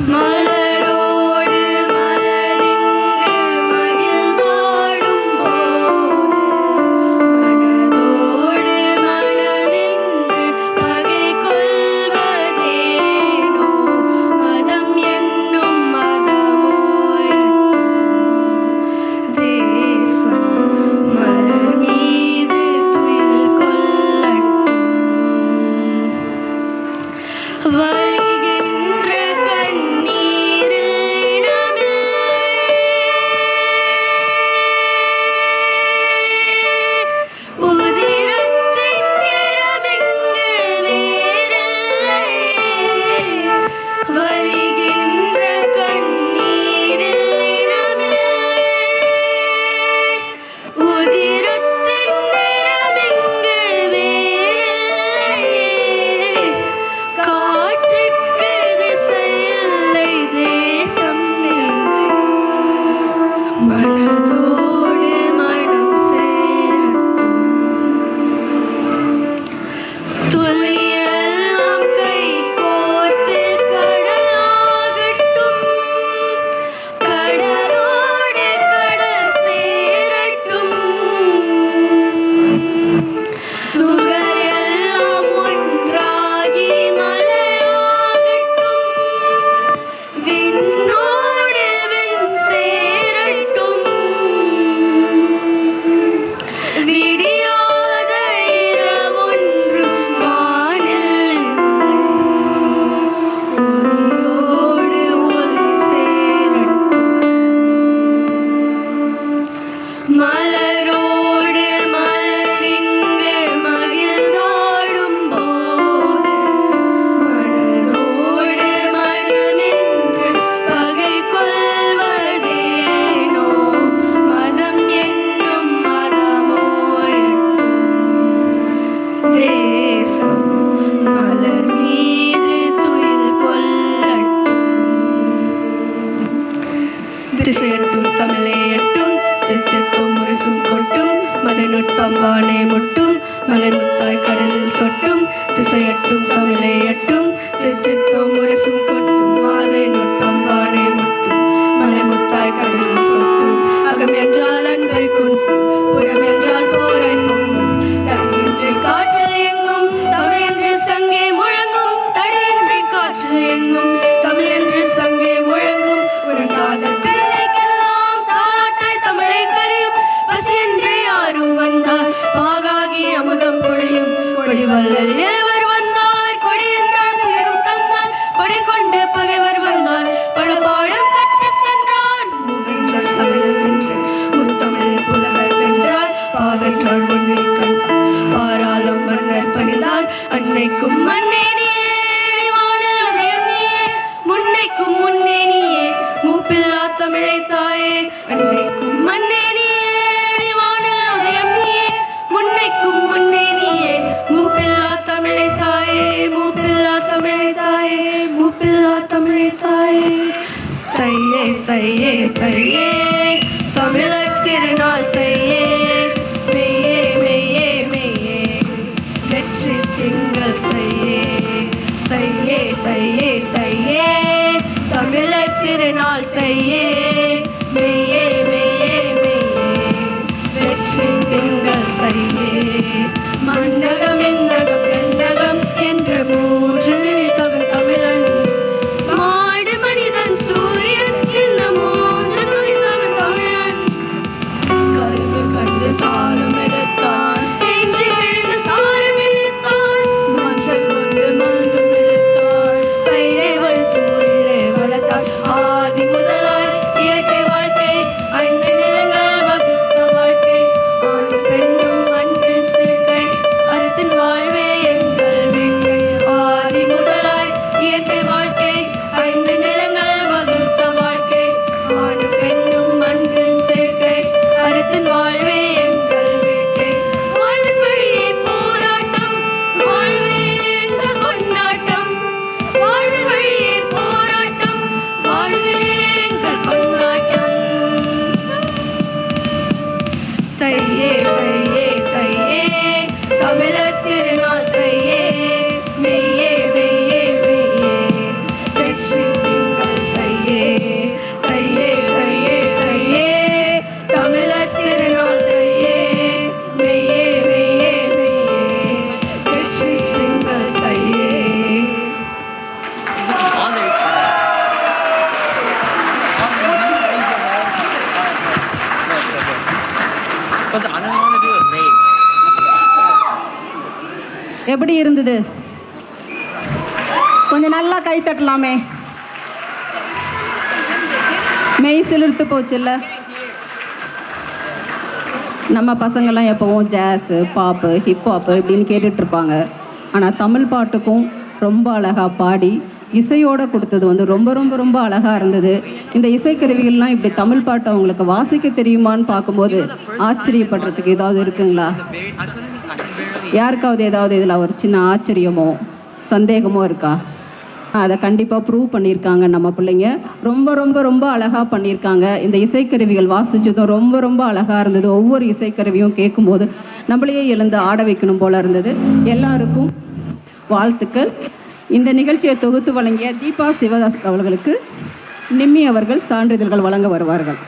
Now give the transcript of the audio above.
மலரோடு மலரிங்கு மகிழ்ந்தாடும் போது மனதோடு மனமின்று பகை கொள்வதேனோ மதம் என்னும் மதமோய் தேசம் மலர் மீது துயில் கொள்ளட்டும். வழிகின்ற கண்ணீரில் இனமில்லை, உதிரத்தின் நிறமிங்கு வேறில்லை. வழிகின்ற கண்ணீரில் இனமில்லை, உதிரத்தின் நிறமிங்கு வேறில்லை. காற்றுக்கு திசையில்லை, தேசம் இல்லை. மனதோடு மனம் சேரட்டும். துளியெல்லாம் கை கோர்த்து கடலாகட்டும். கடலோடு கடல் சேரட்டும். துகள் எல்லாம் ஒன்றாகி மலையாகட்டும். விண்ணோடு விண் சேரட்டும். விடியாத இரவொன்று வானில் இல்லை. ஒளியோடு ஒளி சேரட்டும். மலரோடு மலரிங்கு மகிழ்ந்தாடும் போது மனதோடு மனமின்று பகை கொள்வதேனோ மதம் என்னும் மதமோய் தேசம் மலர் மீது துயில் கொள்ளட்டும். திசையட்டும் தமிழேயட்டும், தித்தித்தும் முரசும் கொட்டும், மதநுட்பம் வானே முட்டும், மலர்முத்தாய் கடலில் சொட்டும். திசையட்டும் தமிழேயட்டும், தித்தித்தும் முரசும் கொட்டும், மதநுட்பம் வானே முட்டும், மலர்முத்தாய் கடலில் சொட்டும். அகம் என்றால் அன்பை குன்றும், புறம் என்றால் போரை பொங்கும், தடையின்றி காற்றில் எங்கும் தமிழ் என்று சங்கே முழங்கும். தடையின்றி காற்றில் எங்கும் தமிழ் என்று சங்கே முழங்கும். உறங்காத பிள்ளைக்கெல்லாம் தாலாட்டாய் தமிழை கரையும். பசியின்றி யாரும் வந்தார் பாகாகி அமுதம் பொழியும். கொடிவள்ளல் இளவர் வந்தார், கொடி என்றால் துயரம் தந்தார். படை கொண்டு பகைவர் வந்தார், பல பாடம் கற்று சென்றார். மூவேந்தர் சபையில் வென்று முத்தமிழ் புலவர் வென்றார். பாவென்றால் உன்னை கண்டார், பாராளும் மன்னர் பணிந்தார். அன்னைக்கும் மண்ணே நீயே, வானில் உதயம் நீயே, முன்னைக்கும் முன்னே நீயே, மூப்பில்லா தமிழை தாயே. அன்னைக்கும் மண்ணே நீயே, வானில் உதயம் நீயே, முன்னைக்கும் முன்னே நீயே, மூப்பில்லா தமிழை தாயே. மூப்பில்லா தமிழை தாயே, மூப்பில்லா தமிழை தாயே. தையே தையே தையே தமிழர் திருநாள் தையே. மெய்யே மெய்யே மெய்யே வெற்றி திங்கள் தையே. தையே தையே தையே தமிழர் திருநாள் தையே. மெய்யே மெய்யே மெய்யே வெற்றி திங்கள் தையே. மன்னகம் என்னகம் தென்னகம் என்று மூன்று நினைத்தவன் தமிழன். மாடு மனிதன் சூரியன் இந்த மூன்று துதித்தவன் தமிழன். கருவு கண்டு சாரம் எடுத்தான், இஞ்சி பிழிந்து சாரம் இழுத்தான். மஞ்சள் கொண்டு மருந்தும் இழுத்தான், பயிரை வளர்த்து உயிரை வளர்த்தான். ஆதி முதலாய் இயற்கை வாழ்க்கை எப்படி இருந்தது? கொஞ்சம் நல்லா கை தட்டலாமே. மெய் சிலிர்த்து போச்சுல்ல. நம்ம பசங்கள்லாம் எப்போவும் ஜாஸு, பாப்பு, ஹிப்ஹாப்பு இப்படின்னு கேட்டுட்ருப்பாங்க. ஆனால் தமிழ் பாட்டுக்கும் ரொம்ப அழகாக பாடி இசையோடு கொடுத்தது வந்து ரொம்ப ரொம்ப ரொம்ப அழகாக இருந்தது. இந்த இசைக்கருவிகள்லாம் இப்படி தமிழ் பாட்டு அவங்களுக்கு வாசிக்க தெரியுமான்னு பார்க்கும்போது ஆச்சரியப்படுறதுக்கு ஏதாவது இருக்குங்களா? யாருக்காவது ஏதாவது இதில் ஒரு சின்ன ஆச்சரியமோ சந்தேகமோ இருக்கா? அதை கண்டிப்பாக ப்ரூவ் பண்ணியிருக்காங்க நம்ம பிள்ளைங்க. ரொம்ப ரொம்ப ரொம்ப அழகாக பண்ணியிருக்காங்க. இந்த இசைக்கருவிகள் வாசித்ததும் ரொம்ப ரொம்ப அழகாக இருந்தது. ஒவ்வொரு இசைக்கருவியும் கேட்கும்போது நம்மளையே எழுந்து ஆட வைக்கணும் போல இருந்தது. எல்லாருக்கும் வாழ்த்துக்கள். இந்த நிகழ்ச்சியை தொகுத்து வழங்கிய தீபா சிவதாஸ் அவர்களுக்கு நிம்மி அவர்கள் சான்றிதழ்கள் வழங்க வருவார்கள்.